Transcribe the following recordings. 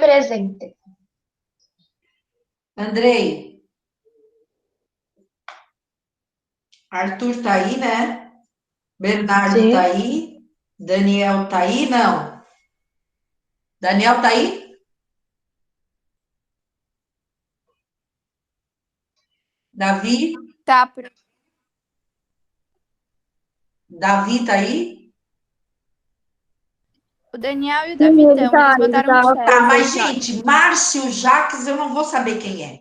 Presente. Andrei. Arthur tá aí, né? Bernardo Sim. tá aí. Daniel tá aí? Não. Daniel tá aí? Davi? Tá, prof. Davi tá aí? O Daniel e o Davi estão, eles botaram no chat. Tá, mas, gente, Márcio Jaques, eu não vou saber quem é.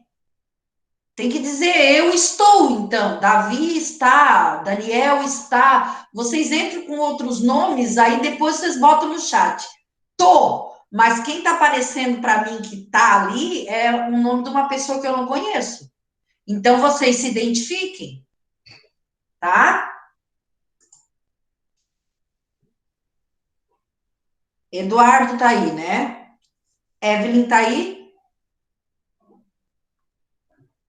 Tem que dizer, eu estou, então. Davi está, Daniel está. Vocês entram com outros nomes, aí depois vocês botam no chat. Tô, mas quem está aparecendo para mim que está ali é o nome de uma pessoa que eu não conheço. Então, vocês se identifiquem, tá? Eduardo tá aí, né? Evelyn tá aí?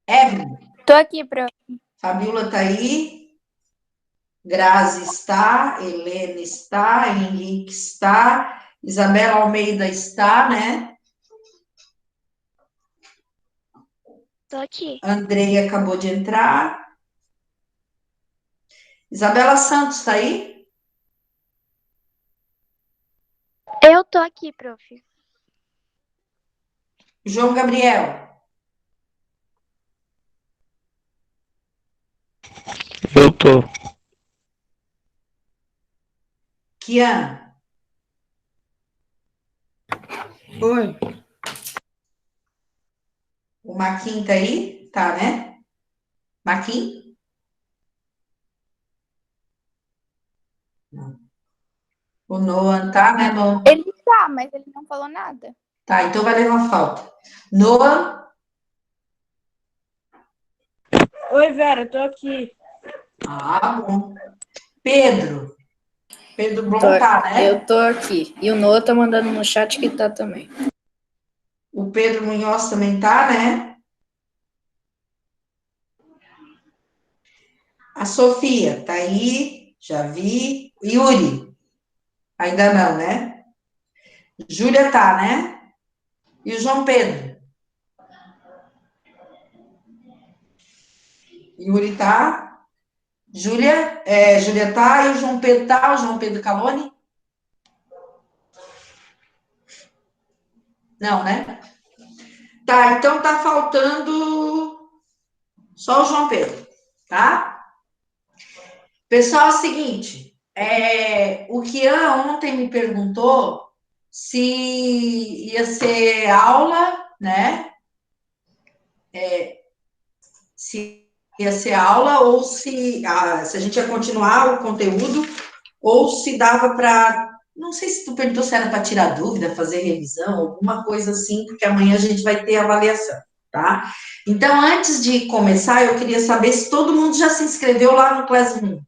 Evelyn? Tô aqui, prof. Fabiola tá aí? Grazi está, Helena está, Henrique está, Isabela Almeida está, né? Tô aqui. Andrei acabou de entrar. Isabela Santos está aí? Eu tô aqui, prof. João Gabriel? Eu tô. Kian? Oi. O Marquinhos tá aí? Tá, né? Marquinhos? Não. O Noah tá, né, Noah? Ele tá, mas ele não falou nada. Tá, então vai levar falta. Noah? Oi, Vera, tô aqui. Ah, bom. Pedro? Pedro Blom Tô- tá, né? Eu tô aqui. E o Noah tá mandando no chat que tá também. O Pedro Munhoz também tá, né? A Sofia tá aí, já vi. Yuri? Ainda não, né? Júlia tá, né? E o João Pedro? Yuri tá. Júlia? Júlia tá. E o João Pedro tá? O João Pedro Caloni? Não, né? Tá, então tá faltando só o João Pedro, tá? Pessoal, é o seguinte, o Kian ontem me perguntou se ia ser aula, né? Se ia ser aula ou se a gente ia continuar o conteúdo ou se dava para... Não sei se tu perguntou se era para tirar dúvida, fazer revisão, alguma coisa assim, porque amanhã a gente vai ter avaliação, tá? Então, antes de começar, eu queria saber se todo mundo já se inscreveu lá no Classroom.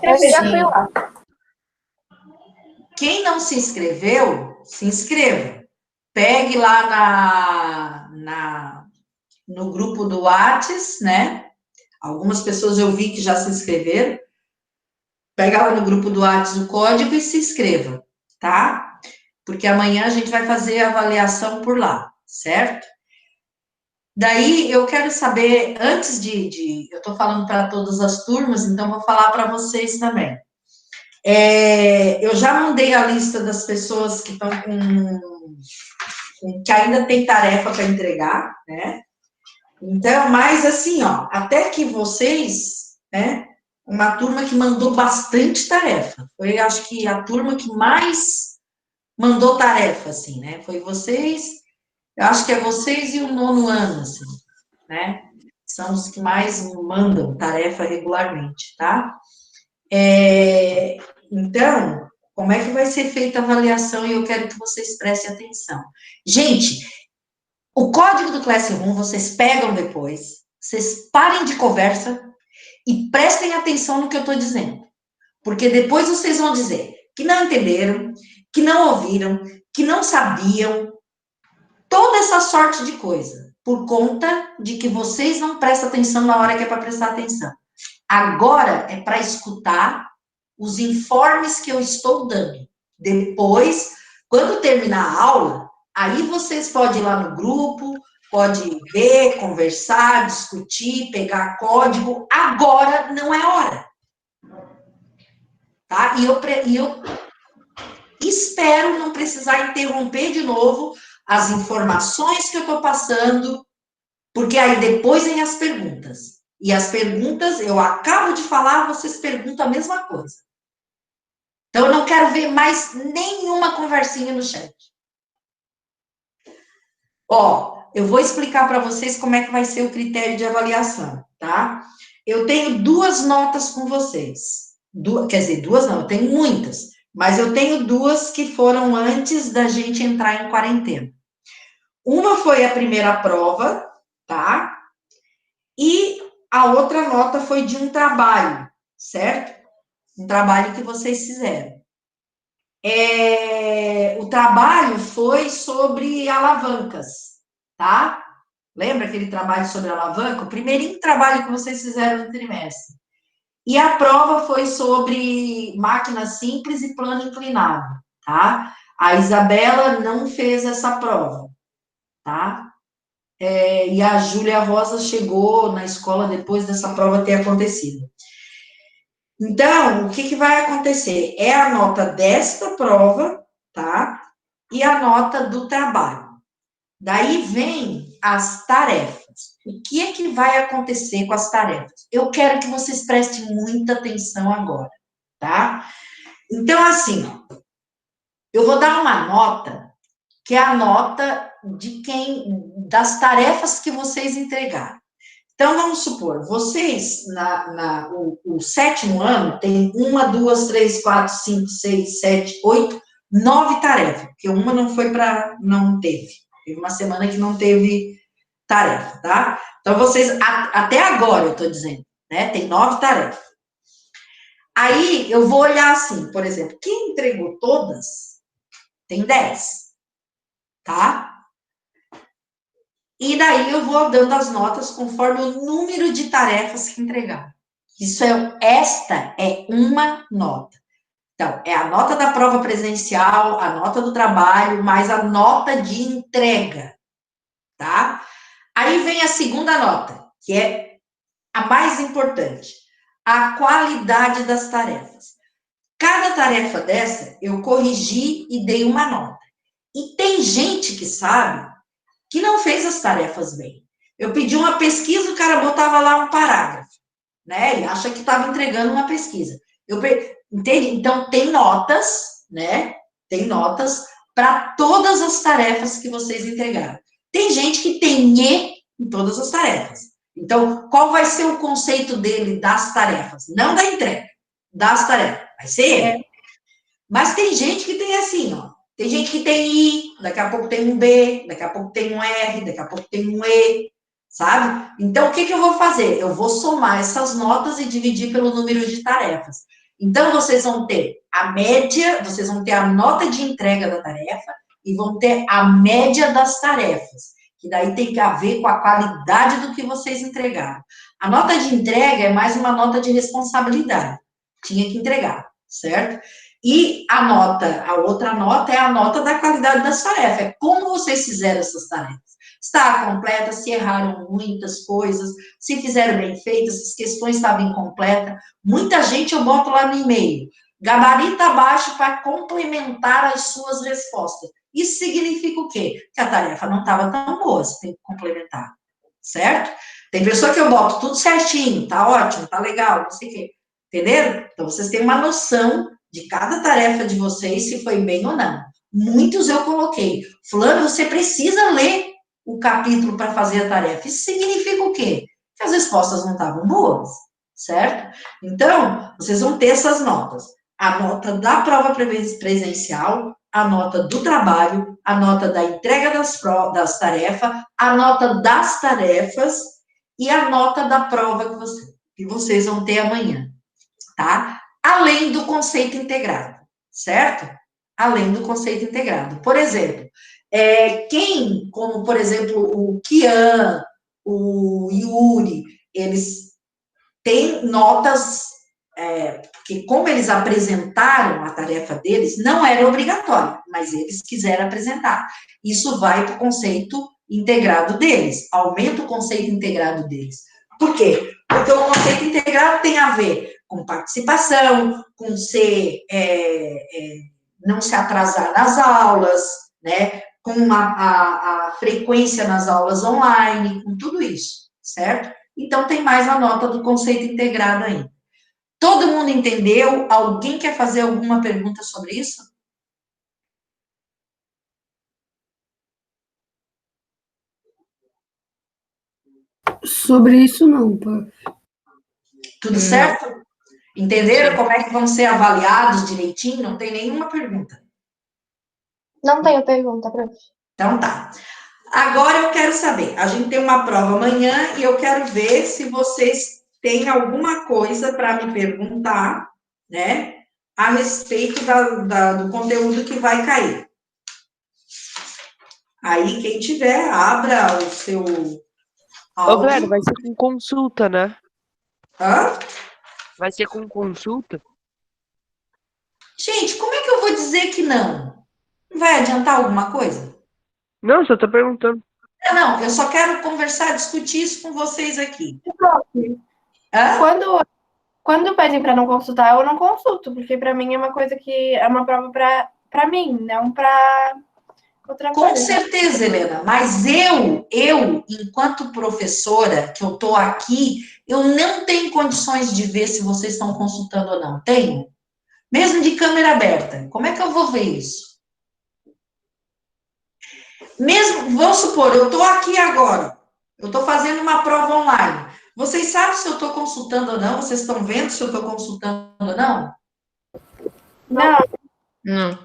Eu já fui lá. Quem não se inscreveu, se inscreva. Pegue lá no grupo do Whats, né? Algumas pessoas eu vi que já se inscreveram. Pega lá no grupo do Whats o código e se inscreva, tá? Porque amanhã a gente vai fazer a avaliação por lá, certo? Daí eu quero saber, antes eu estou falando para todas as turmas, então vou falar para vocês também. Eu já mandei a lista das pessoas que estão que ainda tem tarefa para entregar, né? Então, mas assim, ó, até que vocês, né? Uma turma que mandou bastante tarefa. Foi, acho que, a turma que mais mandou tarefa, assim, né? Foi vocês, eu acho que é vocês e o 9º ano, assim, né? São os que mais mandam tarefa regularmente, tá? Então, como é que vai ser feita a avaliação? E eu quero que vocês prestem atenção. Gente, o código do Classroom vocês pegam depois, vocês parem de conversa e prestem atenção no que eu estou dizendo. Porque depois vocês vão dizer que não entenderam, que não ouviram, que não sabiam, toda essa sorte de coisa, por conta de que vocês não prestam atenção na hora que é para prestar atenção. Agora é para escutar os informes que eu estou dando. Depois, Quando terminar a aula, aí vocês podem ir lá no grupo, pode ver, conversar, discutir, pegar código. Agora não é hora. Tá? E eu espero não precisar interromper de novo as informações que eu estou passando, porque aí depois vem as perguntas. E as perguntas, eu acabo de falar, vocês perguntam a mesma coisa. Então, eu não quero ver mais nenhuma conversinha no chat. Ó, eu vou explicar para vocês como é que vai ser o critério de avaliação, tá? Eu tenho 2 notas com vocês. Quer dizer, 2 não, eu tenho muitas. Mas eu tenho 2 que foram antes da gente entrar em quarentena. Uma foi a primeira prova, tá? E a outra nota foi de um trabalho, certo? Um trabalho que vocês fizeram. O trabalho foi sobre alavancas, tá? Lembra aquele trabalho sobre alavanca? O primeirinho trabalho que vocês fizeram no trimestre. E a prova foi sobre máquina simples e plano inclinado, tá? A Isabela não fez essa prova, tá? E a Júlia Rosa chegou na escola depois dessa prova ter acontecido. Então, o que vai acontecer? É a nota desta prova, tá? E a nota do trabalho. Daí vem as tarefas. O que é que vai acontecer com as tarefas? Eu quero que vocês prestem muita atenção agora, tá? Então, assim, eu vou dar uma nota, que é a nota das tarefas que vocês entregaram. Então, vamos supor, vocês, o 7º ano, tem 1, 2, 3, 4, 5, 6, 7, 8, 9 tarefas, porque uma não foi não teve. Teve uma semana que não teve tarefa, tá? Então, vocês, até agora, eu tô dizendo, né, tem 9 tarefas. Aí, eu vou olhar assim, por exemplo, quem entregou todas, tem 10, tá? E daí eu vou dando as notas conforme o número de tarefas que entregaram. Esta é uma nota. Então, é a nota da prova presencial, a nota do trabalho, mais a nota de entrega, tá? Aí vem a segunda nota, que é a mais importante, a qualidade das tarefas. Cada tarefa dessa, eu corrigi e dei uma nota. E tem gente que sabe que não fez as tarefas bem. Eu pedi uma pesquisa, o cara botava lá um parágrafo, né? E acha que estava entregando uma pesquisa. Entende? Então, tem notas, né? Tem notas para todas as tarefas que vocês entregaram. Tem gente que tem E em todas as tarefas. Então, qual vai ser o conceito dele das tarefas? Não da entrega, das tarefas. Vai ser ele. Mas tem gente que tem assim, ó. Tem gente que tem I, daqui a pouco tem um B, daqui a pouco tem um R, daqui a pouco tem um E, sabe? Então, o que eu vou fazer? Eu vou somar essas notas e dividir pelo número de tarefas. Então, vocês vão ter a média, vocês vão ter a nota de entrega da tarefa e vão ter a média das tarefas, que daí tem a ver com a qualidade do que vocês entregaram. A nota de entrega é mais uma nota de responsabilidade. Tinha que entregar, certo? E a outra nota é a nota da qualidade das tarefas. É como vocês fizeram essas tarefas. Está completa, se erraram muitas coisas, se fizeram bem feitas, se as questões estavam incompletas. Muita gente eu boto lá no e-mail. Gabarito abaixo para complementar as suas respostas. Isso significa o quê? Que a tarefa não estava tão boa, você tem que complementar. Certo? Tem pessoa que eu boto tudo certinho, tá ótimo, tá legal, não sei o quê. Entenderam? Então, vocês têm uma noção de cada tarefa de vocês, se foi bem ou não. Muitos eu coloquei. Fulano, você precisa ler o capítulo para fazer a tarefa. Isso significa o quê? Que as respostas não estavam boas, certo? Então, vocês vão ter essas notas. A nota da prova presencial, a nota do trabalho, a nota da entrega das tarefas, a nota das tarefas e a nota da prova que vocês vão ter amanhã, tá? Além do conceito integrado, certo? Além do conceito integrado. Por exemplo, como, por exemplo, o Kian, o Yuri, eles têm notas, Porque como eles apresentaram a tarefa deles, não era obrigatória, mas eles quiseram apresentar. Isso vai para o conceito integrado deles, aumenta o conceito integrado deles. Por quê? Porque o conceito integrado tem a ver com participação, com não se atrasar nas aulas, né? Com a frequência nas aulas online, com tudo isso, certo? Então, tem mais a nota do conceito integrado ainda. Todo mundo entendeu? Alguém quer fazer alguma pergunta sobre isso? Sobre isso não, pá. Tudo certo? Entenderam como é que vão ser avaliados direitinho? Não tem nenhuma pergunta. Não tenho pergunta, prof. Então tá. Agora eu quero saber, a gente tem uma prova amanhã e eu quero ver se vocês têm alguma coisa para me perguntar, né, a respeito do conteúdo que vai cair. Aí, quem tiver, abra o seu Ô, Vera, áudio. vai ser com consulta, né? Hã? Vai ser com consulta? Gente, como é que eu vou dizer que não? Vai adiantar alguma coisa? Não, só tô perguntando. Não, eu só quero conversar, discutir isso com vocês aqui. Prof, Hã? quando pedem para não consultar, eu não consulto, porque para mim é uma coisa que é uma prova para mim, não para outra Com coisa. certeza, Helena, mas enquanto professora, que eu estou aqui, eu não tenho condições de ver se vocês estão consultando ou não. Tenho? Mesmo de câmera aberta. Como é que eu vou ver isso? Mesmo, vamos supor, eu estou aqui agora, eu estou fazendo uma prova online. Vocês sabem se eu estou consultando ou não? Vocês estão vendo se eu estou consultando ou não? Não, Não.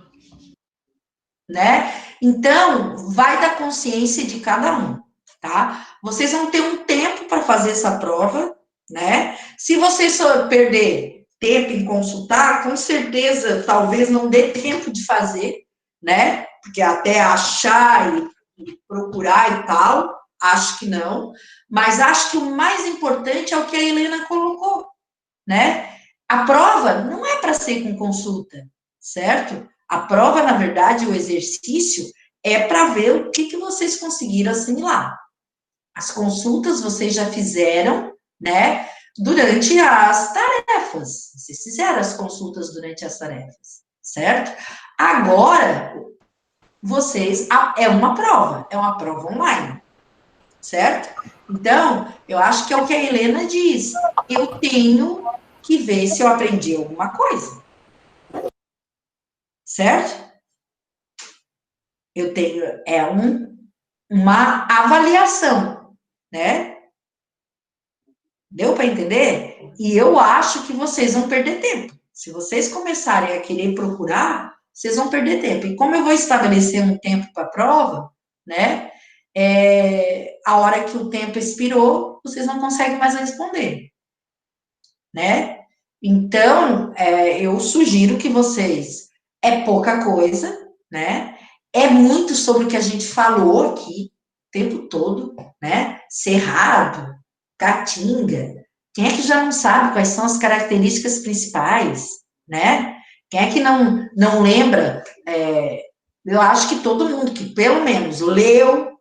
Né? Então, vai da consciência de cada um, tá? Vocês vão ter um tempo para fazer essa prova, né? Se vocês só perder tempo em consultar, com certeza, talvez não dê tempo de fazer, né? Porque até achar e procurar e tal, acho que não. Mas acho que o mais importante é o que a Helena colocou, né? A prova não é para ser com consulta, certo? A prova, na verdade, o exercício é para ver o que vocês conseguiram assimilar. As consultas vocês já fizeram, né? Durante as tarefas. Vocês fizeram as consultas durante as tarefas, certo? Agora, é uma prova online, certo? Então, eu acho que é o que a Helena diz. Eu tenho que ver se eu aprendi alguma coisa. Certo? Eu tenho, uma avaliação, né? Deu para entender? E eu acho que vocês vão perder tempo. Se vocês começarem a querer procurar, vocês vão perder tempo. E como eu vou estabelecer um tempo para a prova, né? A hora que o tempo expirou, vocês não conseguem mais responder, né? Então, eu sugiro que vocês, é pouca coisa, né? É muito sobre o que a gente falou aqui, o tempo todo, né? Cerrado, caatinga. Quem é que já não sabe quais são as características principais, né? Quem é que não lembra? Eu acho que todo mundo que, pelo menos, leu,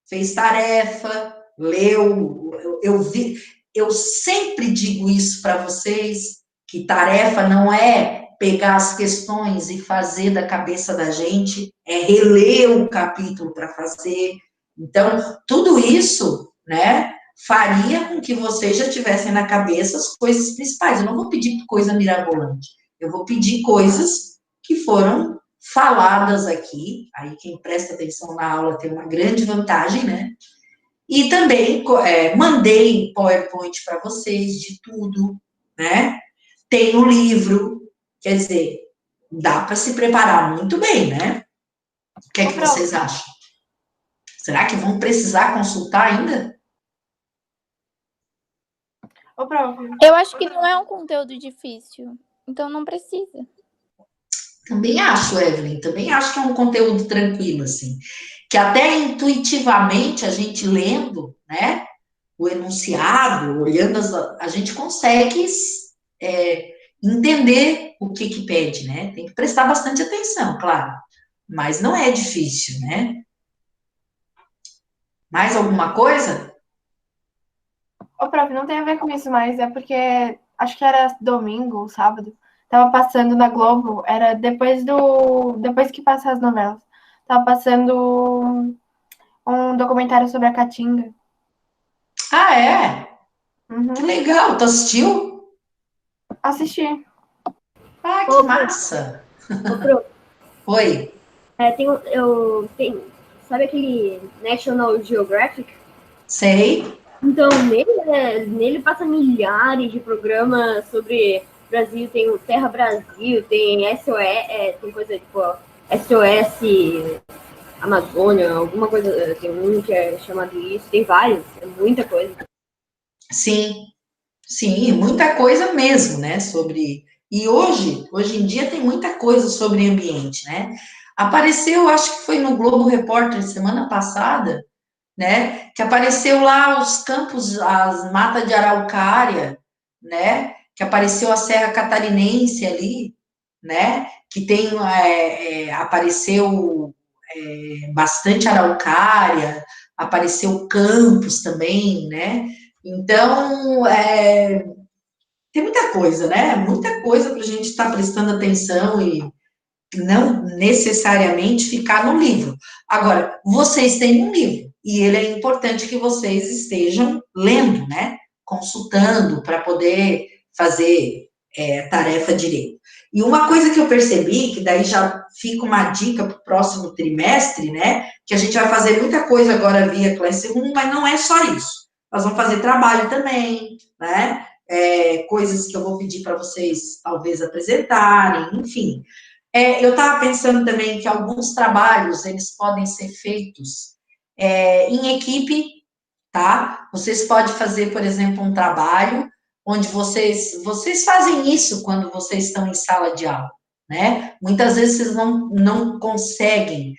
fez tarefa, leu, eu sempre digo isso para vocês, que tarefa não é pegar as questões e fazer da cabeça da gente, é reler o capítulo para fazer. Então, tudo isso, né, faria com que vocês já tivessem na cabeça as coisas principais. Eu não vou pedir coisa mirabolante, eu vou pedir coisas que foram faladas aqui. Aí quem presta atenção na aula tem uma grande vantagem, né? E também mandei PowerPoint para vocês de tudo, né? Tem o livro, quer dizer, dá para se preparar muito bem, né? O que é que vocês acham? Será que vão precisar consultar ainda? ô, prof. Eu acho que não é um conteúdo difícil, então não precisa. Também acho, Evelyn, também acho que é um conteúdo tranquilo, assim. Que até intuitivamente a gente lendo, né, o enunciado, olhando a gente consegue entender o que pede, né? Tem que prestar bastante atenção, claro. Mas não é difícil, né? Mais alguma coisa? Ô, prof, não tem a ver com isso, mas é porque acho que era domingo ou sábado. Tava passando na Globo, era depois que passa as novelas. Tava passando um documentário sobre a Caatinga. Ah, é? Que Uhum. legal. Tu assistiu? Assisti. Ah, que Ô, massa. prof, Oi. sabe aquele National Geographic? Sei. Então, nele passa milhares de programas sobre Brasil, tem o Terra Brasil, tem SOS, tem coisa tipo SOS Amazônia, alguma coisa, tem um que é chamado isso, tem vários, é muita coisa. Sim. Sim, muita coisa mesmo, né? E hoje em dia tem muita coisa sobre ambiente, né? Apareceu, acho que foi no Globo Repórter semana passada, né? Que apareceu lá os campos, as matas de araucária, né? Que apareceu a Serra Catarinense ali, né? Que tem, apareceu bastante araucária, apareceu campos também, né? Então, tem muita coisa, né? Muita coisa para a gente estar prestando atenção e não necessariamente ficar no livro. Agora, vocês têm um livro e ele é importante que vocês estejam lendo, né? Consultando para poder fazer tarefa direito. E uma coisa que eu percebi, que daí já fica uma dica para o próximo trimestre, né? Que a gente vai fazer muita coisa agora via Classroom, mas não é só isso. Nós vamos fazer trabalho também, né? Coisas que eu vou pedir para vocês, talvez, apresentarem, enfim. Eu estava pensando também que alguns trabalhos, eles podem ser feitos em equipe, tá? Vocês podem fazer, por exemplo, um trabalho onde vocês fazem isso quando vocês estão em sala de aula, né? Muitas vezes vocês não conseguem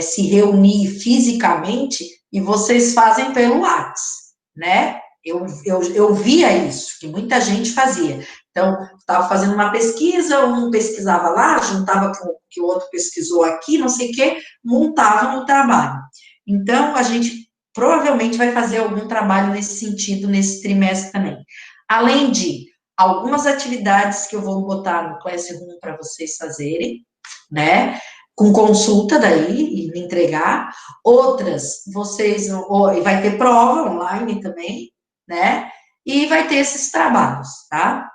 se reunir fisicamente e vocês fazem pelo WhatsApp, né? Eu via isso, que muita gente fazia. Então, estava fazendo uma pesquisa, um pesquisava lá, juntava com o que o outro pesquisou aqui, não sei o quê, montava no trabalho. Então, a gente provavelmente vai fazer algum trabalho nesse sentido, nesse trimestre também. Além de algumas atividades que eu vou botar no Classroom para vocês fazerem, né? Com consulta daí, e me entregar. Outras, vai ter prova online também, né? E vai ter esses trabalhos, tá?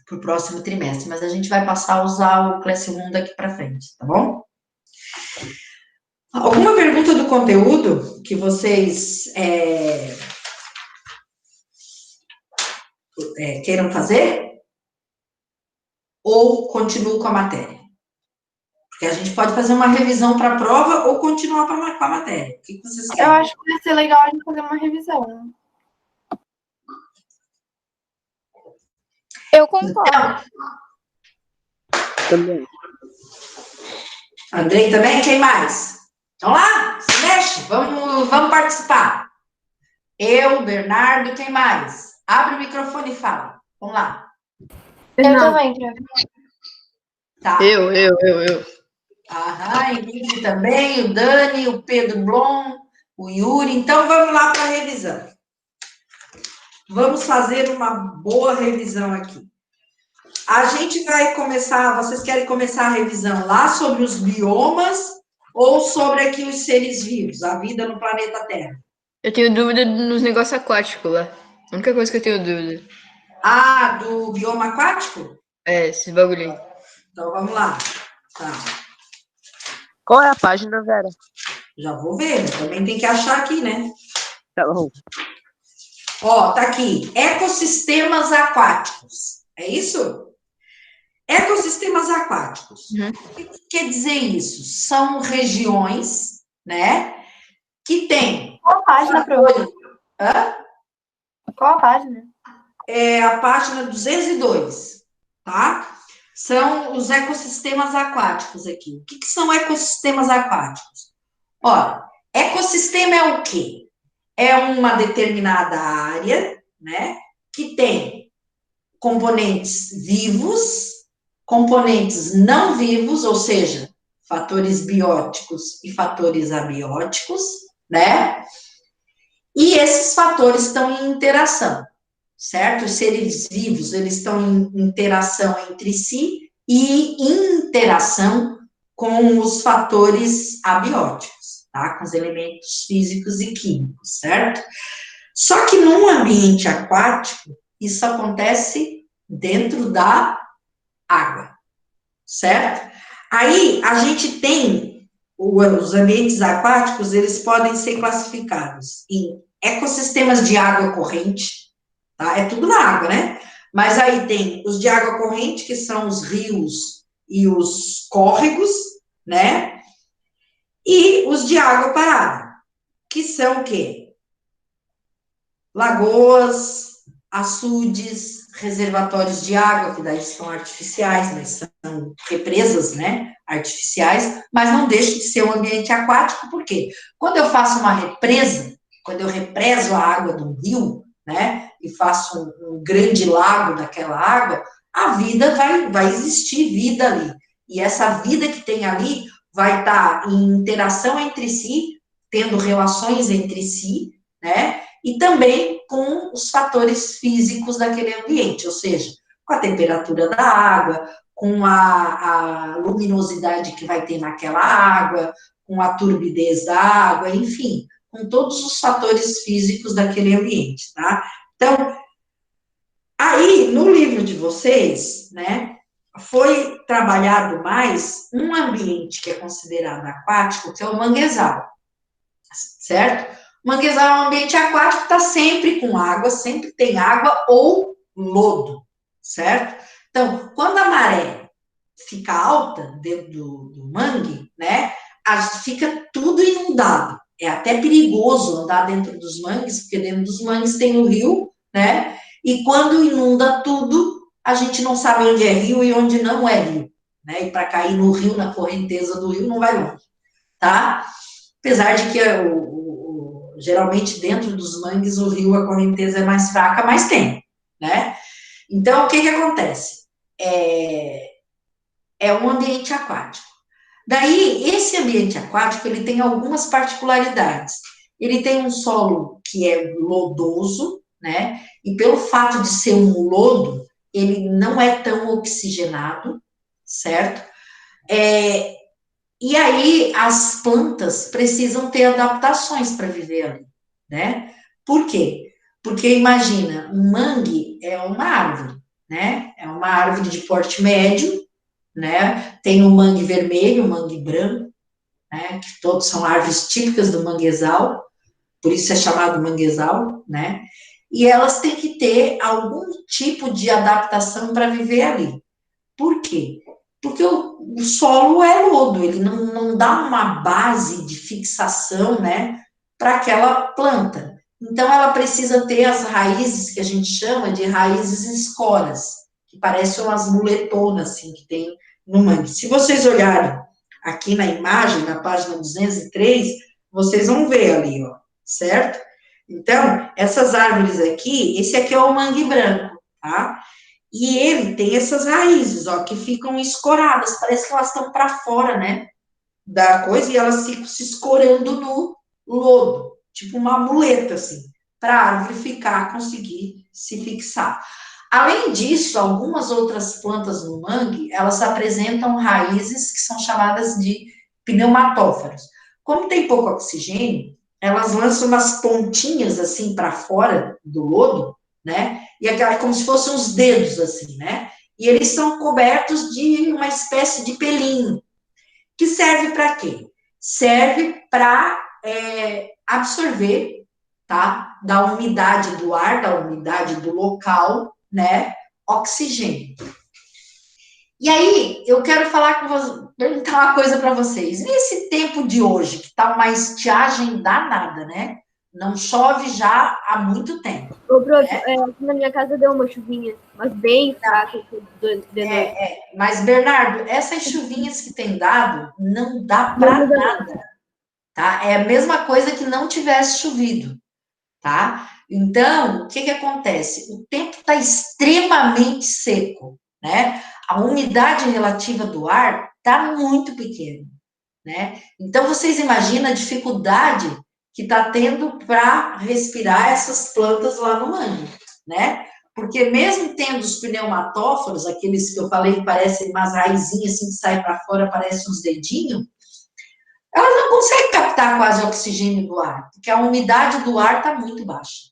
Para o próximo trimestre, mas a gente vai passar a usar o Classroom daqui para frente, tá bom? Alguma pergunta do conteúdo que vocês queiram fazer? Ou continuo com a matéria? Porque a gente pode fazer uma revisão para a prova ou continuar com a matéria. O que vocês querem? Eu acho que vai ser legal a gente fazer uma revisão. Eu concordo. Também. Andrei também? Quem mais? Vamos lá, se mexe, vamos participar. Eu, Bernardo, quem mais? Abre o microfone e fala. Vamos lá. Eu Fernando, também, Prof. Tá. Eu. Aham, Henrique também, o Dani, o Pedro Blom, o Yuri. Então, vamos lá para a revisão. Vamos fazer uma boa revisão aqui. A gente vai começar, vocês querem começar a revisão lá sobre os biomas ou sobre aqui os seres vivos, a vida no planeta Terra? Eu tenho dúvida nos negócios aquáticos lá. A única coisa que eu tenho dúvida. Ah, do bioma aquático? É, esse bagulho aí. Então, vamos lá. Tá. Qual é a página, Vera? Já vou ver, também tem que achar aqui, né? Tá bom. Ó, tá aqui, ecossistemas aquáticos, é isso? Ecossistemas aquáticos. Uhum. O que quer dizer isso? São regiões, né, que tem... Qual a página, Prof? Hã? Qual a página? É a página 202, tá? São os ecossistemas aquáticos aqui. O que são ecossistemas aquáticos? Olha, ecossistema é o quê? É uma determinada área, né, que tem componentes vivos, componentes não vivos, ou seja, fatores bióticos e fatores abióticos, né? E esses fatores estão em interação, certo? Os seres vivos, eles estão em interação entre si e em interação com os fatores abióticos, tá? Com os elementos físicos e químicos, certo? Só que num ambiente aquático, isso acontece dentro da água, certo? Aí, a gente tem os ambientes aquáticos, eles podem ser classificados em ecossistemas de água corrente, tá? É tudo na água, né? Mas aí tem os de água corrente, que são os rios e os córregos, né? E os de água parada, que são o quê? Lagoas, açudes, reservatórios de água, que daí são artificiais, mas são represas, né, artificiais, mas não deixa de ser um ambiente aquático, por quê? Quando eu faço uma represa, quando eu represo a água de um rio, né, e faço um grande lago daquela água, a vida vai existir vida ali. E essa vida que tem ali vai estar em interação entre si, tendo relações entre si, né, e também com os fatores físicos daquele ambiente, ou seja, com a temperatura da água, com a luminosidade que vai ter naquela água, com a turbidez da água, enfim, com todos os fatores físicos daquele ambiente, tá? Então, aí, no livro de vocês, né, foi trabalhado mais um ambiente que é considerado aquático, que é o manguezal, certo? O manguezal é um ambiente aquático, está sempre com água, sempre tem água ou lodo, certo? Então, quando a maré fica alta dentro do mangue, né, fica tudo inundado. É até perigoso andar dentro dos mangues, porque dentro dos mangues tem o rio, né, e quando inunda tudo, a gente não sabe onde é rio e onde não é rio, né, e para cair no rio, na correnteza do rio, não vai longe, tá? Apesar de que geralmente dentro dos mangues o rio, a correnteza é mais fraca, mas tem, né? Então, o que acontece? É um ambiente aquático. Daí, esse ambiente aquático, ele tem algumas particularidades. Ele tem um solo que é lodoso, né? E pelo fato de ser um lodo, ele não é tão oxigenado, certo? E aí, as plantas precisam ter adaptações para viver ali, né? Por quê? Porque, imagina, um mangue é uma árvore, né? É uma árvore de porte médio, né? Tem o mangue vermelho, o mangue branco, né? Que todos são árvores típicas do manguezal, por isso é chamado manguezal, né? E elas têm que ter algum tipo de adaptação para viver ali. Por quê? Porque o solo é lodo, ele não dá uma base de fixação, né, para aquela planta. Então, ela precisa ter as raízes, que a gente chama de raízes escoras, que parecem umas muletonas, assim, que tem no mangue. Se vocês olharem aqui na imagem, na página 203, vocês vão ver ali, ó, certo? Então, essas árvores aqui, esse aqui é o mangue branco, tá? E ele tem essas raízes, ó, que ficam escoradas, parece que elas estão para fora, né, da coisa, e elas ficam se escorando no lodo, tipo uma muleta, assim, para a árvore conseguir se fixar. Além disso, algumas outras plantas no mangue, elas apresentam raízes que são chamadas de pneumatóforos. Como tem pouco oxigênio, elas lançam umas pontinhas, assim, para fora do lodo, né? E aquela, como se fossem uns dedos, assim, né? E eles são cobertos de uma espécie de pelinho, que serve para quê? Serve para absorver, tá? Da umidade do ar, da umidade do local, né? Oxigênio. E aí, eu quero perguntar uma coisa para vocês. Nesse tempo de hoje, que tá uma estiagem danada, né? Não chove já há muito tempo. Ô, prof, aqui na minha casa deu uma chuvinha, mas bem fraca. Mas, Bernardo, essas chuvinhas que tem dado, não dá para nada, tá? É a mesma coisa que não tivesse chovido. tá? Então, o que que acontece? O tempo está extremamente seco, né? A umidade relativa do ar está muito pequena, né? Então, vocês imaginam a dificuldade que está tendo para respirar essas plantas lá no mangue, né? Porque mesmo tendo os pneumatóforos, aqueles que eu falei que parecem umas raizinhas assim que saem para fora, parecem uns dedinhos, elas não conseguem captar quase oxigênio do ar, porque a umidade do ar está muito baixa,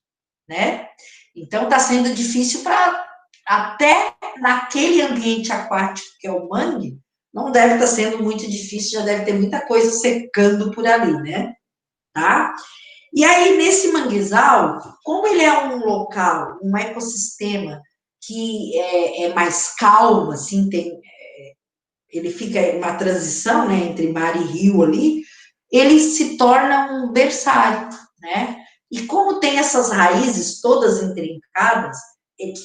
né? Então está sendo difícil para até naquele ambiente aquático que é o mangue, não deve estar sendo muito difícil, já deve ter muita coisa secando por ali, né? Tá? E aí, nesse manguezal, como ele é um local, um ecossistema que é mais calmo, assim, ele fica em uma transição, né, entre mar e rio ali, ele se torna um berçário, né? E como tem essas raízes todas intrincadas,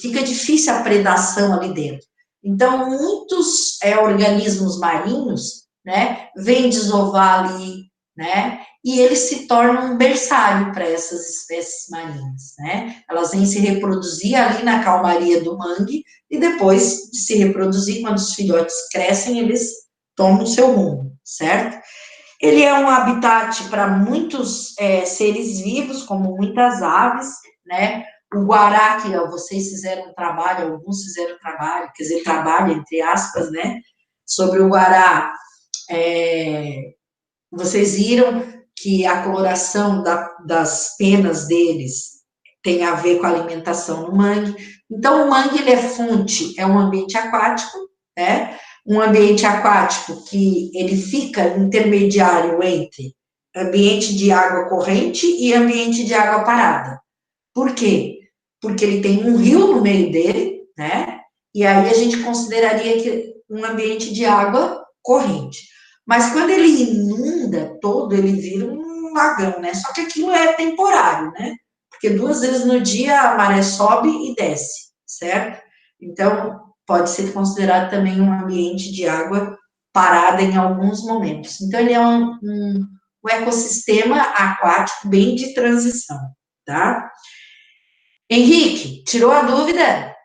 fica difícil a predação ali dentro. Então, muitos organismos marinhos, né, vêm desovar ali, né, e eles se tornam um berçário para essas espécies marinhas, né? Elas vêm se reproduzir ali na calmaria do mangue e depois de se reproduzir, quando os filhotes crescem, eles tomam o seu rumo, certo? Ele é um habitat para muitos seres vivos, como muitas aves, né? O guará, que vocês fizeram um trabalho, alguns fizeram trabalho, quer dizer, trabalho, entre aspas, né? Sobre o guará, vocês viram que a coloração das penas deles tem a ver com a alimentação no mangue. Então, o mangue, ele é fonte, é um ambiente aquático, né? Um ambiente aquático que ele fica intermediário entre ambiente de água corrente e ambiente de água parada. Por quê? Porque ele tem um rio no meio dele, né? E aí a gente consideraria que um ambiente de água corrente. Mas quando ele inunda todo, ele vira um lagão, né? Só que aquilo é temporário, né? Porque 2 vezes no dia a maré sobe e desce, certo? Então, pode ser considerado também um ambiente de água parada em alguns momentos. Então, ele é um ecossistema aquático bem de transição, tá? Henrique, tirou a dúvida?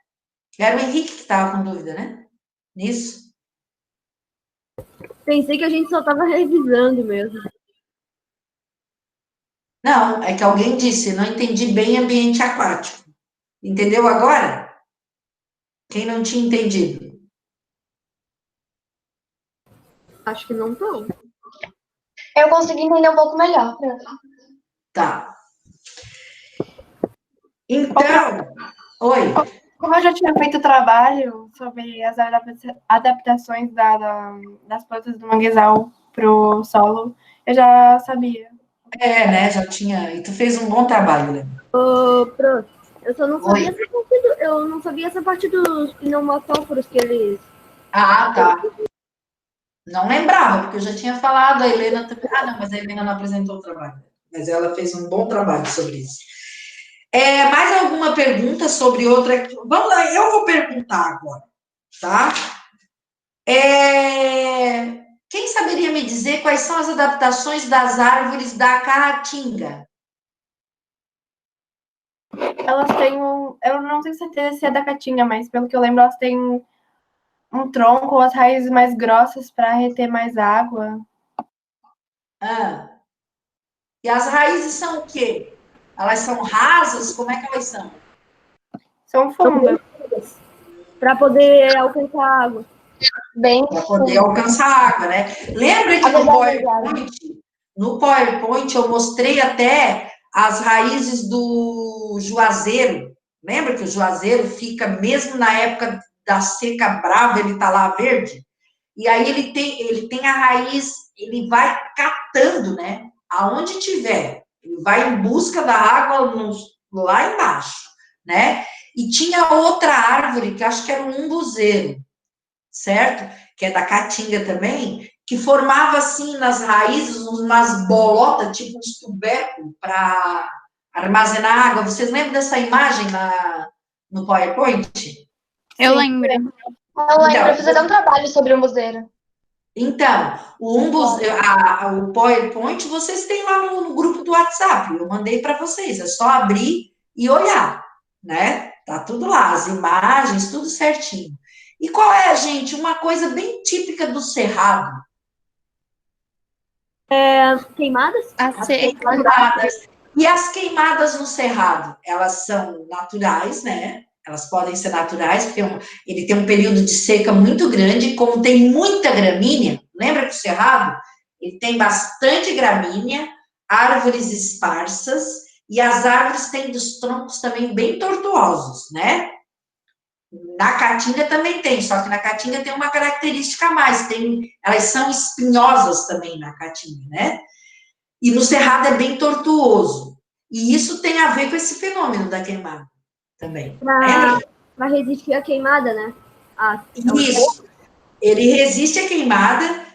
Era o Henrique que estava com dúvida, né? Nisso. Pensei que a gente só tava revisando mesmo. Não, é que alguém disse, não entendi bem ambiente aquático. Entendeu agora? Quem não tinha entendido? Acho que não tô. Eu consegui entender um pouco melhor. Tá. Então, oi. Como eu já tinha feito trabalho sobre as adaptações das plantas do manguezal para o solo, eu já sabia. Né? Já tinha. E tu fez um bom trabalho, né? Prof, eu só não sabia essa parte eu não sabia essa parte dos pneumatóforos que eles. Ah, tá. Não lembrava, porque eu já tinha falado, a Helena também. Ah, não, mas a Helena não apresentou o trabalho. Mas ela fez um bom trabalho sobre isso. Mais alguma pergunta sobre outra? Vamos lá, eu vou perguntar agora, tá? Quem saberia me dizer quais são as adaptações das árvores da caatinga? Elas têm eu não tenho certeza se é da caatinga, mas pelo que eu lembro, elas têm um tronco ou as raízes mais grossas para reter mais água. E as raízes são o quê? Elas são rasas? Como é que elas são? São fundas. Para poder alcançar água. Para poder alcançar água, né? Lembra que no PowerPoint eu mostrei até as raízes do juazeiro. Lembra que o juazeiro fica, mesmo na época da seca brava, ele tá lá verde? E aí ele tem a raiz, ele vai catando, né? Aonde tiver. Ele vai em busca da água lá embaixo, né? E tinha outra árvore, que acho que era um umbuzeiro, certo? Que é da caatinga também, que formava, assim, nas raízes, umas bolotas, tipo uns tubérculos, para armazenar água. Vocês lembram dessa imagem no PowerPoint? Eu lembro. Eu lembro, eu fiz até um trabalho sobre o museiro. Então, o PowerPoint vocês têm lá no grupo do WhatsApp. Eu mandei para vocês. É só abrir e olhar, né? Tá tudo lá, as imagens, tudo certinho. E qual é, gente, uma coisa bem típica do Cerrado? Queimadas? A seca. Queimadas. E as queimadas no Cerrado, elas são naturais, né? Elas podem ser naturais, porque ele tem um período de seca muito grande, como tem muita gramínea, lembra que o Cerrado, ele tem bastante gramínea, árvores esparsas, e as árvores têm dos troncos também bem tortuosos, né? Na Caatinga também tem, só que na Caatinga tem uma característica a mais, elas são espinhosas também na Caatinga, né? E no Cerrado é bem tortuoso. E isso tem a ver com esse fenômeno da queimada também. Pra resistir à queimada, né? Isso. Ele resiste à queimada.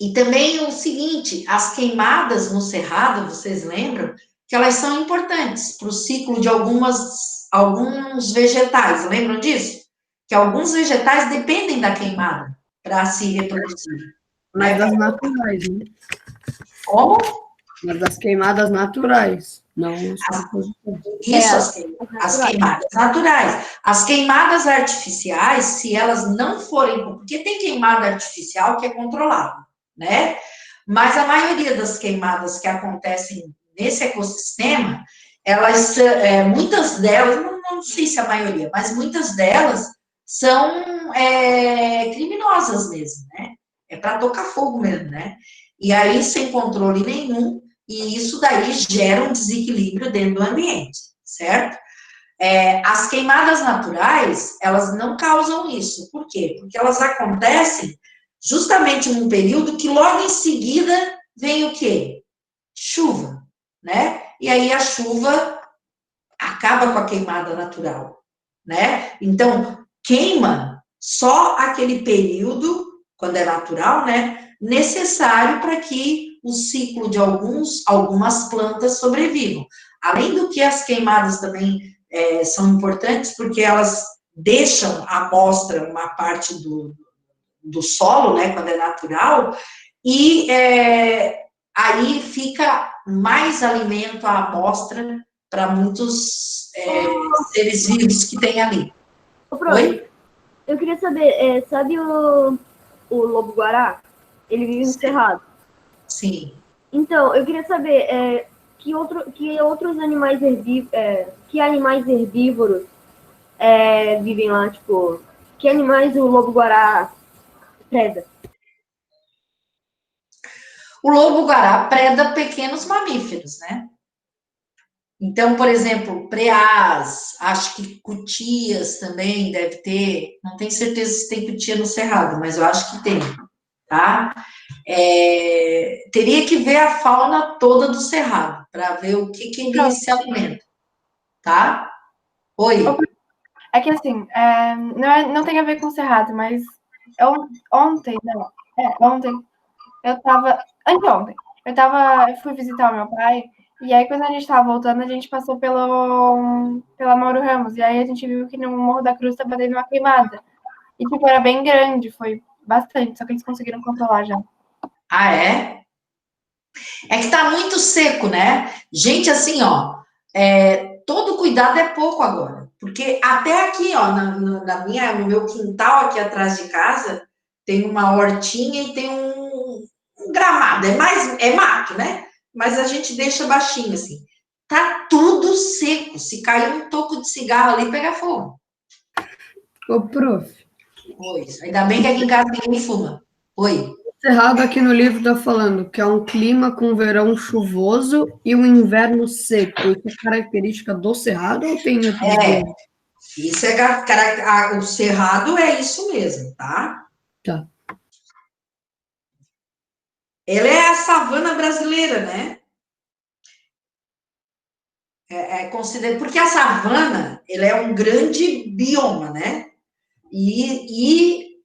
E também o seguinte, as queimadas no Cerrado, vocês lembram, que elas são importantes para o ciclo de alguns vegetais. Lembram disso? Que alguns vegetais dependem da queimada para se reproduzir. Mas das naturais, né? Como? Mas das queimadas naturais. Não Isso, as queimadas naturais. As queimadas artificiais, se elas não forem... Porque tem queimada artificial que é controlada, né? Mas a maioria das queimadas que acontecem nesse ecossistema, muitas delas, não sei se a maioria, mas muitas delas são criminosas mesmo, né? É para tocar fogo mesmo, né? E aí, sem controle nenhum, e isso daí gera um desequilíbrio dentro do ambiente, certo? As queimadas naturais, elas não causam isso. Por quê? Porque elas acontecem justamente num período que logo em seguida vem o quê? Chuva, né? E aí a chuva acaba com a queimada natural, né? Então, queima só aquele período, quando é natural, né? Necessário para que o ciclo de algumas plantas sobrevivam. Além do que as queimadas também são importantes, porque elas deixam à amostra uma parte do solo, né, quando é natural, e aí fica mais alimento à amostra para muitos seres vivos que tem ali. Oi? Eu queria saber, sabe o lobo-guará? Ele vive no Cerrado. Sim. Então, eu queria saber que outros animais herbívoros vivem lá, tipo, que animais o lobo-guará preda? O lobo-guará preda pequenos mamíferos, né? Então, por exemplo, preás, acho que cutias também deve ter, não tenho certeza se tem cutia no Cerrado, mas eu acho que tem, tá? Teria que ver a fauna toda do Cerrado, para ver o que ele se alimenta, tá? Oi? É que assim, não tem a ver com o Cerrado, mas ontem anteontem, eu fui visitar o meu pai, e aí quando a gente tava voltando, a gente passou pela Mauro Ramos, e aí a gente viu que no Morro da Cruz tava tendo uma queimada. E tipo, era bem grande, foi bastante, só que eles conseguiram controlar já. Ah, é? É que tá muito seco, né? Gente, assim, ó, todo cuidado é pouco agora, porque até aqui, ó, no meu quintal aqui atrás de casa, tem uma hortinha e tem um gramado, é mato, né? Mas a gente deixa baixinho, assim. Tá tudo seco, se cair um toco de cigarro ali, pega fogo. Ô, prof. Oi, ainda bem que aqui em casa ninguém fuma. Oi. Cerrado aqui no livro está falando que é um clima com verão chuvoso e um inverno seco. Isso é característica do Cerrado ou tem outro? Isso o Cerrado é isso mesmo, tá? Tá. Ela é a savana brasileira, né? Porque a savana, ela é um grande bioma, né? E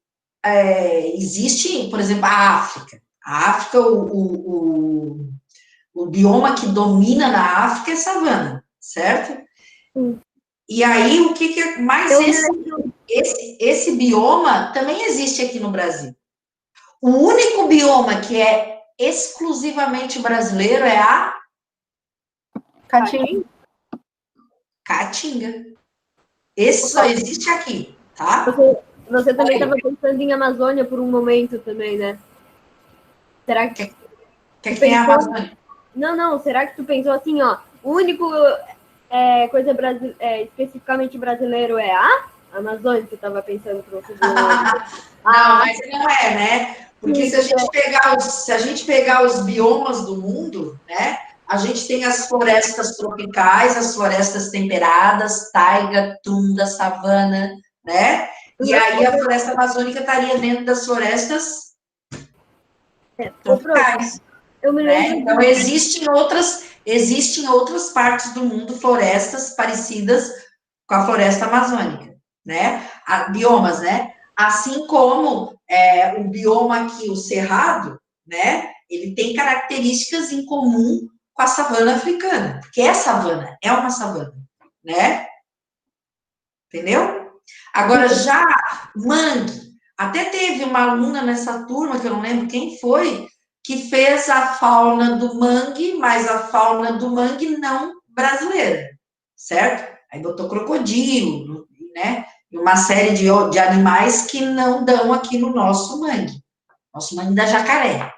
existe, por exemplo, a África. A África, o bioma que domina na África é savana, certo? E aí, o que é mais esse bioma também existe aqui no Brasil, O único bioma que é exclusivamente brasileiro é a Caatinga. Caatinga. Esse só existe aqui, tá? Você também Oi. estava pensando em Amazônia por um momento também, né? Será que Que tem a Amazônia. Não. Será que tu pensou assim, ó? O único coisa especificamente brasileiro é a Amazônia? Você estava pensando para você dizer. Não, mas não é, né? Porque se a gente pegar os biomas do mundo, né? A gente tem as florestas tropicais, as florestas temperadas, taiga, tundra, savana, né? E aí a floresta amazônica estaria dentro das florestas tropicais. Eu me Né? lembro. Então, existem outras partes do mundo florestas parecidas com a floresta amazônica, né? Biomas, né? Assim como o bioma aqui, o cerrado, né? Ele tem características em comum com a savana africana, porque é savana, é uma savana, né? Entendeu? Agora, já mangue, até teve uma aluna nessa turma, que eu não lembro quem foi, que fez a fauna do mangue, mas a fauna do mangue não brasileira, certo? Aí botou crocodilo, né? E uma série de animais que não dão aqui no nosso mangue da jacaré,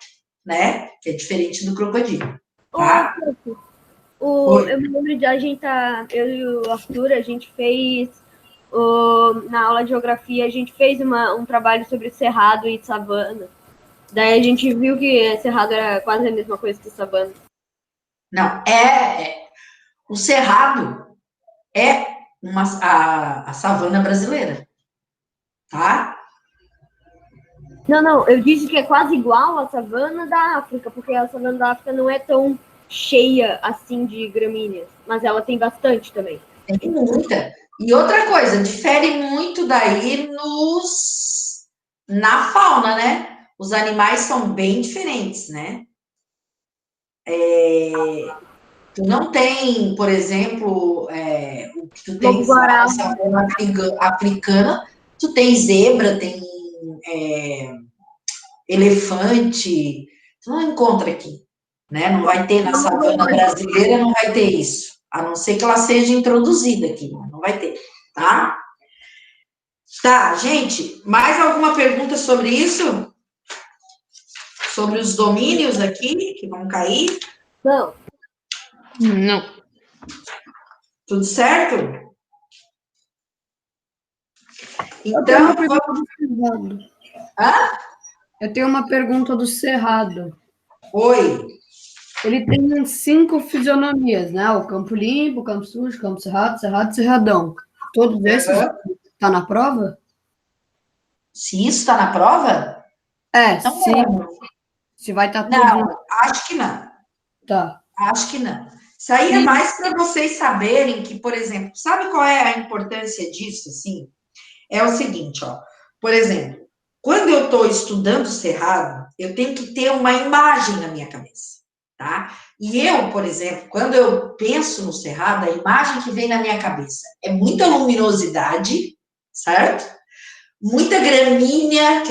né? Que é diferente do crocodilo, tá? Eu me lembro de eu e o Arthur, a gente fez na aula de geografia, a gente fez um trabalho sobre cerrado e savana. Daí a gente viu que cerrado era quase a mesma coisa que savana. Não, o cerrado é a savana brasileira, tá? Não, eu disse que é quase igual à savana da África, porque a savana da África não é tão cheia assim de gramíneas, mas ela tem bastante também. Tem muita. E outra coisa, difere muito daí na fauna, né? Os animais são bem diferentes, né? Tu não tem, por exemplo, o que tu tem na savana africana, tu tem zebra, tem elefante, tu não encontra aqui, né? Não vai ter na savana brasileira, não vai ter isso, a não ser que ela seja introduzida aqui, não vai ter, tá? Tá, gente, mais alguma pergunta sobre isso? Sobre os domínios aqui, que vão cair? Não. Não. Tudo certo? Então, eu tenho uma pergunta do Cerrado. Oi. Ele tem 5 fisionomias, né? O Campo Limpo, Campo Sujo, Campo Cerrado, Cerrado e Cerradão. Todos esses tá na prova? Se isso está na prova? Se vai estar tudo. Não, acho que não. Tá. Acho que não. Isso aí é mais para vocês saberem que, por exemplo, sabe qual é a importância disso, assim? É o seguinte, ó. Por exemplo, quando eu estou estudando Cerrado, eu tenho que ter uma imagem na minha cabeça, tá? E eu, por exemplo, quando eu penso no Cerrado, a imagem que vem na minha cabeça é muita luminosidade, certo? Muita gramínea,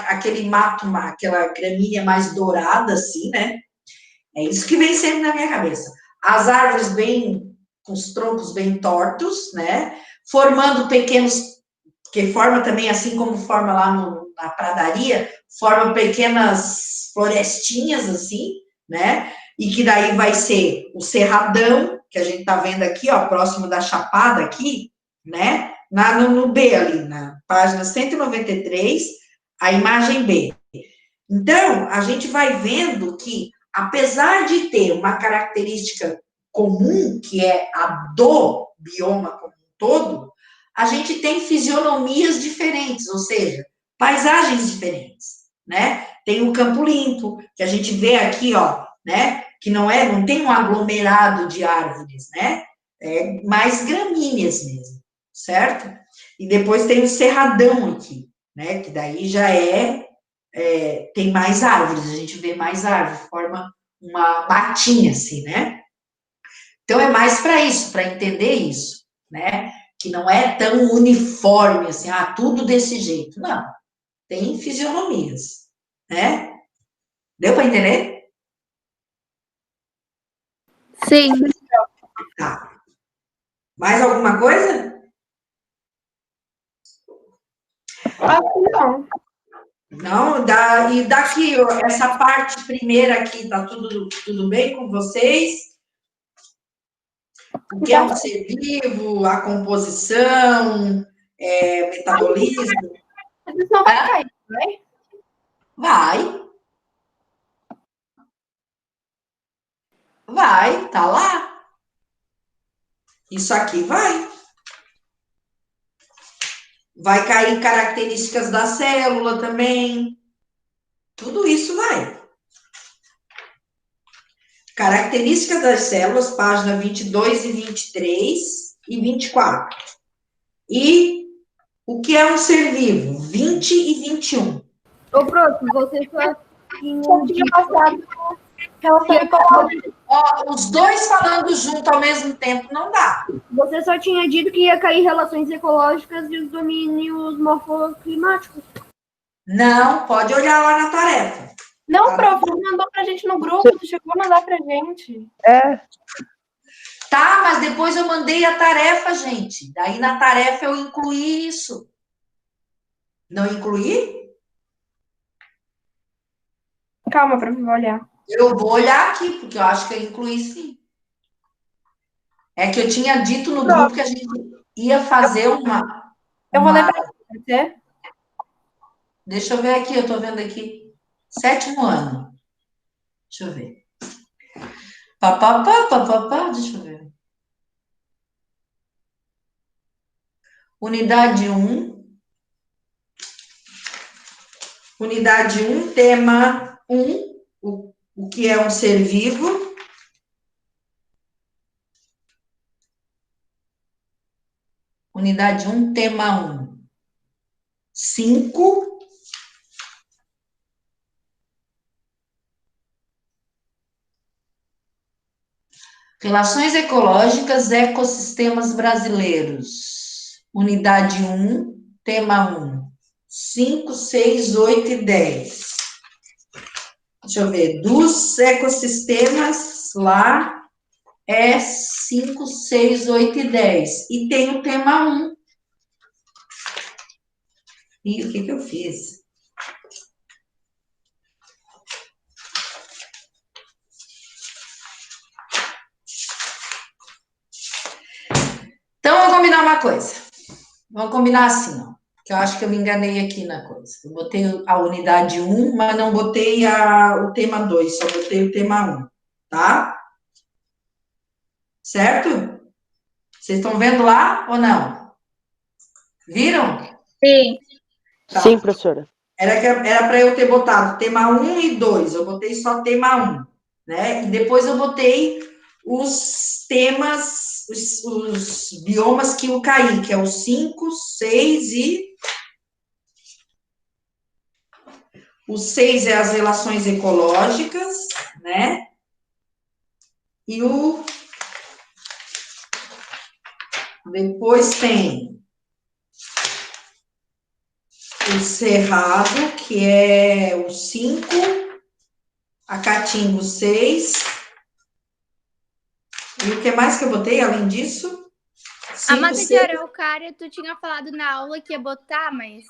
aquele mato, aquela gramínea mais dourada, assim, né? É isso que vem sempre na minha cabeça. As árvores com os troncos bem tortos, né? Formando pequenos, que forma também, assim como forma lá na pradaria, forma pequenas florestinhas, assim, né? E que daí vai ser o cerradão, que a gente tá vendo aqui, ó, próximo da Chapada aqui, né? No B ali, na página 193, a imagem B. Então, a gente vai vendo que, apesar de ter uma característica comum, que é a do bioma como um todo, a gente tem fisionomias diferentes, ou seja, paisagens diferentes, né? Tem o Campo Limpo, que a gente vê aqui, ó, né? Que não tem um aglomerado de árvores, né? É mais gramíneas mesmo, certo? E depois tem o Cerradão aqui, né? Que daí já tem mais árvores, a gente vê mais árvores, forma uma matinha assim, né? Então é mais para isso, para entender isso, né? Que não é tão uniforme assim, tudo desse jeito. Não, tem fisionomias, né? Deu para entender? Sim. Tá. Mais alguma coisa? Acho que não. Não, e daqui, ó, essa parte primeira aqui, tá tudo bem com vocês? O que é um ser vivo, a composição, metabolismo? Isso não vai cair, vai? Vai, tá lá. Isso aqui vai. Vai cair características da célula também. Tudo isso vai. Características das células, página 22 e 23 e 24. E o que é um ser vivo? 20 e 21. Ô, prof, você só Eu tinha passado relação ecológica. Ó, os dois falando junto ao mesmo tempo não dá. Você só tinha dito que ia cair relações ecológicas e os domínios morfoclimáticos. Não, pode olhar lá na tarefa. Não, prof, não mandou pra gente no grupo, não chegou a mandar pra gente. É, Tá, mas depois eu mandei a tarefa, gente. Daí na tarefa eu incluí isso. Não incluí? Calma, prof, vou olhar. Eu vou olhar aqui, porque eu acho que eu incluí sim. É que eu tinha dito no grupo que a gente ia fazer uma. Eu vou ler pra você, pode ser? Deixa eu ver aqui, eu tô vendo aqui. 7º ano. Deixa eu ver. Papapá, deixa eu ver. Unidade 1. Unidade 1, tema 1. O que é um ser vivo? Unidade 1, tema 1. 5. Relações ecológicas, ecossistemas brasileiros. Unidade 1, tema 1. 5, 6, 8 e 10. Deixa eu ver. Dos ecossistemas, lá é 5, 6, 8 e 10. E tem o tema 1. E o que eu fiz? Então, vamos combinar uma coisa. Vamos combinar assim, ó. Que eu acho que eu me enganei aqui na coisa. Eu botei a unidade 1, mas não botei o tema 2, só botei o tema 1, tá? Certo? Vocês estão vendo lá ou não? Viram? Sim. Tá. sim, professora. Era para eu ter botado tema 1 e 2, eu botei só tema 1, né? E depois eu botei os temas, os biomas que eu caí, que é o 5, 6 e... O 6 é as relações ecológicas, né? E depois tem o cerrado, que é o 5, a caatinga o 6. E o que mais que eu botei além disso? A 5, mata de 6. araucária, tu tinha falado na aula que ia botar, mas...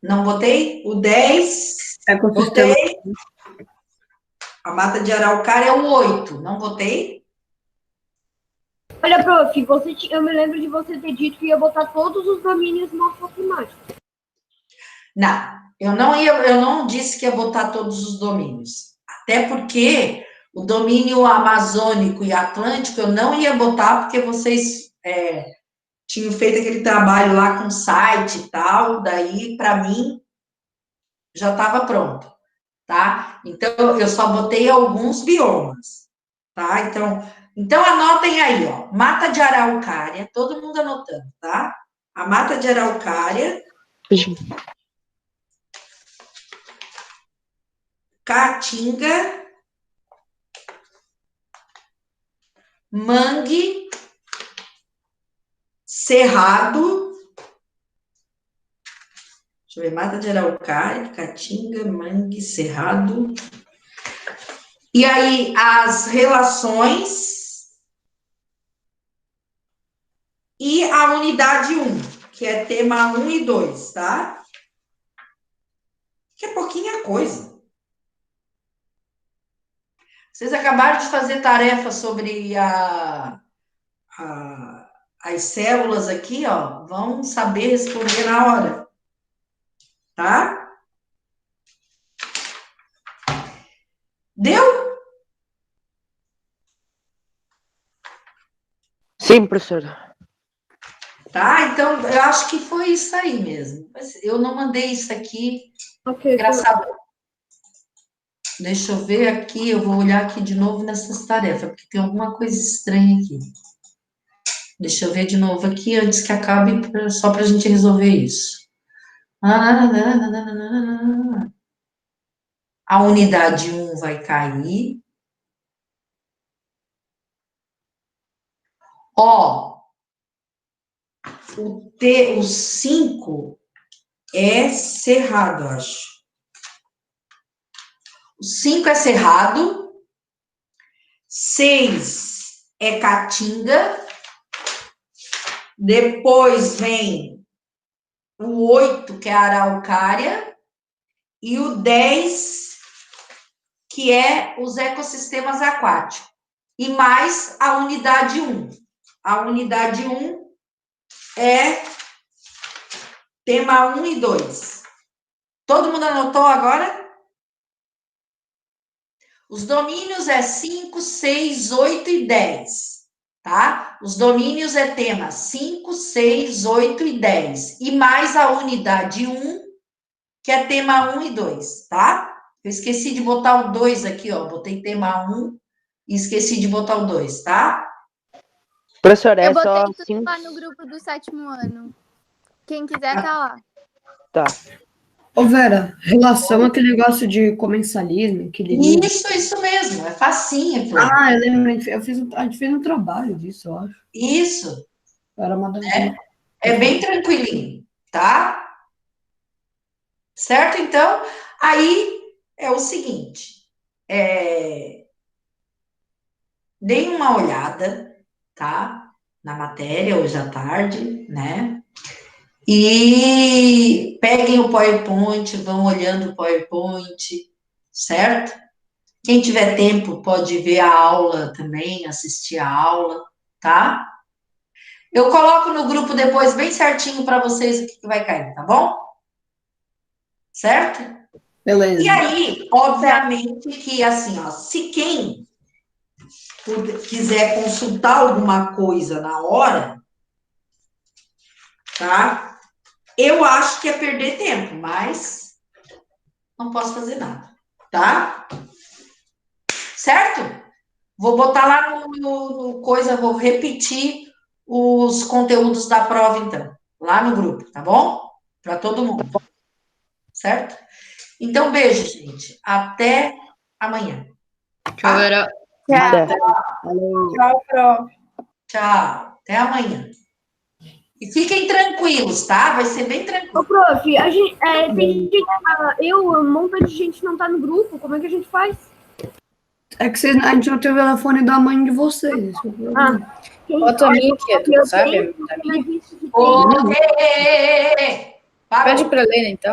Não botei? O 10, Ecossistema. botei. A mata de araucária é o 8, não botei? Olha, prof, eu me lembro de você ter dito que ia botar todos os domínios morfoclimáticos. Não, eu não disse que ia botar todos os domínios. Até porque o domínio amazônico e atlântico eu não ia botar porque vocês tinham feito aquele trabalho lá com site e tal, daí para mim já estava pronto, tá? Então eu só botei alguns biomas, tá? Então anotem aí, ó, mata de araucária, todo mundo anotando, tá? A mata de araucária, caatinga, mangue, cerrado, Deixa eu ver, Mata de Araucária, Caatinga, Mangue, Cerrado. E aí, as relações e a unidade 1, que é tema 1 e 2, tá? Que é pouquinha coisa. Vocês acabaram de fazer tarefa sobre as células aqui, ó. Vão saber responder na hora, tá? Deu? Sim, professora. Tá? Então, eu acho que foi isso aí mesmo. Mas eu não mandei isso aqui, Ok. engraçado. Deixa eu ver aqui, eu vou olhar aqui de novo nessas tarefas, porque tem alguma coisa estranha aqui. Deixa eu ver de novo aqui, antes que acabe, só para a gente resolver isso. A unidade 1 vai cair. Ó, o 5 é cerrado, acho. O 5 é cerrado. 6 é Caatinga. Depois vem o 8, que é Araucária. E o 10, que é os ecossistemas aquáticos. E mais a unidade 1. A unidade 1 é tema 1 e 2. Todo mundo anotou agora? Os domínios é 5, 6, 8 e 10, tá? Os domínios é tema 5, 6, 8 e 10. E mais a unidade 1, que é tema 1 e 2, tá? Eu esqueci de botar o 2 aqui, ó. Botei tema 1 e esqueci de botar o 2, tá? Professora, Eu é só botei tudo 5. lá no grupo do 7º ano. Quem quiser tá lá. Tá. Ô, Vera, relação àquele negócio de comensalismo, aquele livro. Isso mesmo. É facinho aquilo. Ah, eu lembro, a gente fez um trabalho disso, eu acho. Isso. Era uma É bem tranquilinho, tá? Certo? Então, aí é o seguinte. Deem uma olhada, tá? Na matéria, hoje à tarde, né? E peguem o PowerPoint, vão olhando o PowerPoint, certo? Quem tiver tempo pode ver a aula também, assistir a aula, tá? Eu coloco no grupo depois bem certinho para vocês o que vai cair, tá bom? Certo? Beleza. E aí, obviamente que assim, ó, se quem quiser consultar alguma coisa na hora, tá? Eu acho que é perder tempo, mas não posso fazer nada, tá? Certo? Vou botar lá no coisa, vou repetir os conteúdos da prova, então, lá no grupo, tá bom? Para todo mundo. Certo? Então, beijo, gente. Até amanhã. Tchau, Vera. Tchau, prof. Tchau. Até amanhã. E fiquem tranquilos, tá? Vai ser bem tranquilo. Ô, prof, a gente, tem gente, um monte de gente não tá no grupo, como é que a gente faz? É que a gente não tem o telefone da mãe de vocês. Bota o link, tu sabe? Para Pede pra ler, então.